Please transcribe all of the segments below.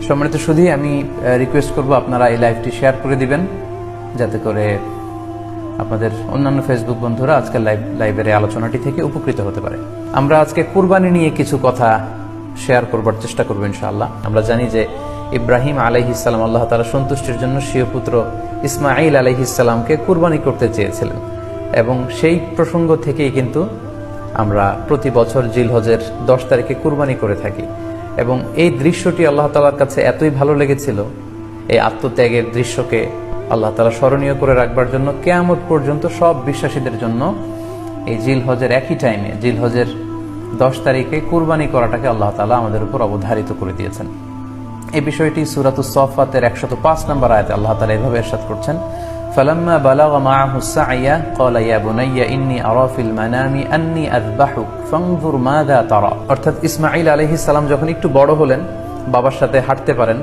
সম্মানিত সুধী, আমি রিকোয়েস্ট করব আপনারা এই লাইভটি শেয়ার করে দিবেন, যাতে করে আপনাদের অন্যান্য ফেসবুক বন্ধুরা আজকের লাইভের আলোচনাটি থেকে উপকৃত হতে পারে। আমরা আজকে কুরবানি নিয়ে কিছু কথা শেয়ার করবার চেষ্টা করবো ইনশাআল্লাহ। আমরা জানি যে ইব্রাহিম আলাইহিস সালাম আল্লাহ তাআলা সন্তুষ্টির জন্য স্বীয় পুত্র ইসমাঈল আলাইহিস সালামকে কুরবানি করতে চেয়েছিলেন, এবং সেই প্রসঙ্গ থেকেই কিন্তু আমরা প্রতি বছর জিলহজের 10 তারিখে কুরবানি করে থাকি। এবং এই দৃশ্যটি আল্লাহ তাআলার কাছে এতই ভালো লেগেছিল, এই আত্মত্যাগের দৃশ্যকে আল্লাহ তাআলা স্মরণীয় করে রাখবার জন্য কিয়ামত পর্যন্ত সব বিশ্বাসীদের জন্য এই জিলহজের একই টাইমে, জিলহজের 10 তারিখে কুরবানি করাটাকে আল্লাহ তাআলা আমাদের উপর অবধারিত করে দিয়েছেন। এই বিষয়টি সূরাতুস সাফফাতের 105 নম্বর আয়াতে আল্লাহ তাআলা এভাবে ইরশাদ করছেন, ফালাম্মা বালাগা মাআহু সা'য়া ক্বালা ইয়া বুনাইয়া ইন্নী আরা ফিল মানামি আন্নী আযবাহুক ফানজুর মাযা তারা। অর্থাৎ ইসমাঈল আলাইহিস সালাম যখন একটু বড় হলেন, বাবার সাথে হাঁটতে পারেন,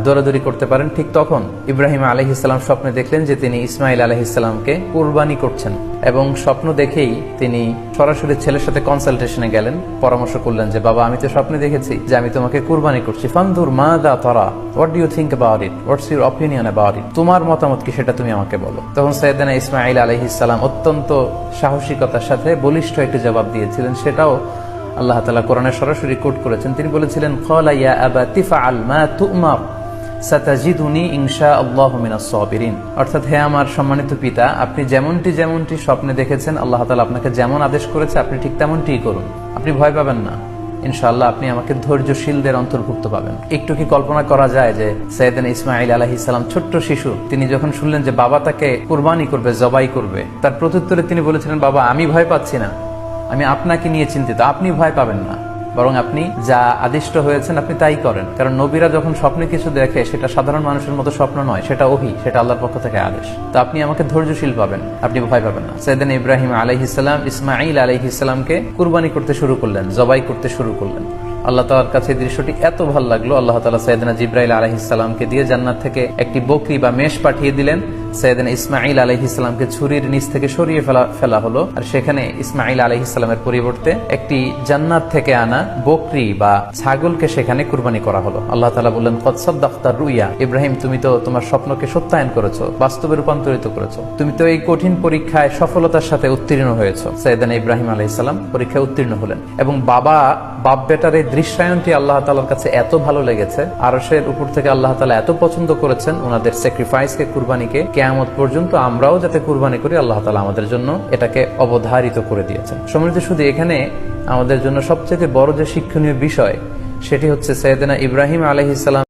দৌড়াদৌড়ি করতে পারেন, ঠিক তখন ইব্রাহিম আলাইহিস সালাম স্বপ্নে দেখলেন যে তিনি ইসমাঈল আলাইহিস সালামকে কুরবানি করছেন, এবং স্বপ্ন দেখেই তিনি সরাসরি ছেলের সাথে কনসালটেশনে গেলেন, পরামর্শ করলেন যে বাবা, আমি তো স্বপ্নে দেখেছি যে আমি তোমাকে কুরবানি করছি, ফানজুর মাযা তারা, what do you think about it, what's your opinion about it, তোমার মতামত কি সেটা তুমি আমাকে বলো। তখন সাইয়েদনা ইসমাঈল আলাইহিস সালাম অত্যন্ত সাহসিকতার সাথে বলিষ্ঠ একটি জবাব দিয়েছিলেন, সেটাও আল্লাহ তাআলা কোরআনে সরাসরি কোট করেছেন। তিনি বলেছিলেন, ক্বালা ইয়া আবাতি ফাআল মা তু'মার সাতাজিদুনি ইনশাআল্লাহু মিনাস সাবিরিন। অর্থাৎ, হে আমার সম্মানিত পিতা, আপনি যেমনটি স্বপ্নে দেখেছেন, আল্লাহ তাআলা আপনাকে যেমন আদেশ করেছে আপনি ঠিক তেমনটিই করুন। আপনি ভয় পাবেন না, ইনশাআল্লাহ আপনি আমাকে ধৈর্যশীলদের অন্তর্ভুক্ত পাবেন। একটু কি কল্পনা করা যায় যে সাইয়েদনা ইসমাঈল আলাইহিস সালাম ছোট্ট শিশু, তিনি যখন শুনলেন যে বাবা তাকে কুরবানি করবে, জবাই করবে, তার প্রত্যুত্তরে তিনি বলেছিলেন, বাবা, আমি ভয় পাচ্ছি না, আমি আপনাকে নিয়ে চিন্তিত, আপনি ভয় পাবেন না, বরং আপনি যা আদিষ্ট হয়েছেন আপনি তাই করেন। কারণ নবীরা যখন স্বপ্নে কিছু দেখে, সেটা সাধারণ মানুষের মতো স্বপ্ন নয়, সেটা ওহী, সেটা আল্লাহর পক্ষ থেকে আদেশ। তো আপনি আমাকে ধৈর্যশীল পাবেন, আপনি ভয় পাবেন না। সাইয়েদনা ইব্রাহিম আলাইহিস সালাম ইসমাঈল আলাইহিস সালামকে কুরবানি করতে শুরু করলেন, জবাই করতে শুরু করলেন। আল্লাহ তাআলার কাছে এই দৃশ্যটি এত ভালো লাগলো, আল্লাহ তাআলা সাইয়েদনা জিবরাইল আলাইহিস সালামকে দিয়ে জান্নাত থেকে একটি বকরি বা মেষ পাঠিয়ে দিলেন। সাইয়েদনা ইসমাঈল আলাইহিস সালামকে ছুরির নিচ থেকে সরিয়ে ফেলা হলো, আর সেখানে ইসমাঈল আলাইহিস সালামের পরিবর্তে একটি জান্নাত থেকে আনা বকরি বা ছাগলকে সেখানে কুরবানি করা হলো। আল্লাহ তাআলা বললেন, কদ সাদ্দাকতা রুইয়া, ইব্রাহিম, তুমি তো তোমার স্বপ্নকে সত্যায়ন করেছো, বাস্তবে রূপান্তরিত করেছো, তুমি তো এই কঠিন পরীক্ষায় সফলতার সাথে উত্তীর্ণ হয়েছো। সাইয়েদনা ইব্রাহিম আলাইহিস সালাম পরীক্ষায় উত্তীর্ণ হলেন, এবং বাপ বেটার এই দৃশ্যায়নটি আল্লাহ তাআলার কাছে এত ভালো লেগেছে, আরশের উপর থেকে আল্লাহ তাআলা এত পছন্দ করেছেন ওনাদের স্যাক্রিফাইসকে, কুরবানিকে, কিয়ামত পর্যন্ত আমরাও যাতে কুরবানি করি, আল্লাহ তাআলা আমাদের জন্য এটাকে অবধারিত করে দিয়েছেন। সম্মানিত শুধু এখানে আমাদের জন্য সবচেয়ে বড় যে শিক্ষণীয় বিষয়, সেটি হচ্ছে সাইয়েদনা ইব্রাহিম আলাইহিস সালাম